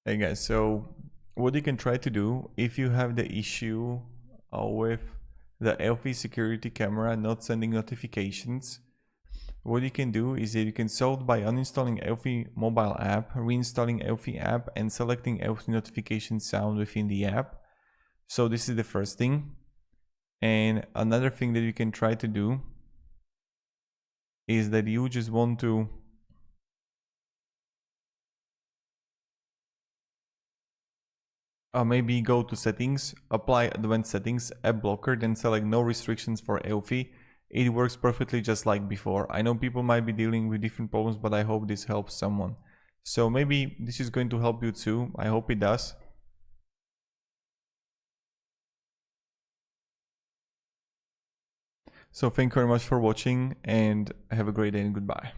Hey guys, so what you can try to do if you have the issue with the Eufy security camera not sending notifications, what you can do is that you can solve by uninstalling Eufy mobile app, reinstalling Eufy app, and selecting Eufy notification sound within the app. So this is the first thing. And another thing that you can try to do is that you just want to maybe go to settings, apply advanced settings, app blocker, then select no restrictions for Eufy. It works perfectly just like before. I know people might be dealing with different problems, but I hope this helps someone. So maybe this is going to help you too. I hope it does. So thank you very much for watching and have a great day and goodbye.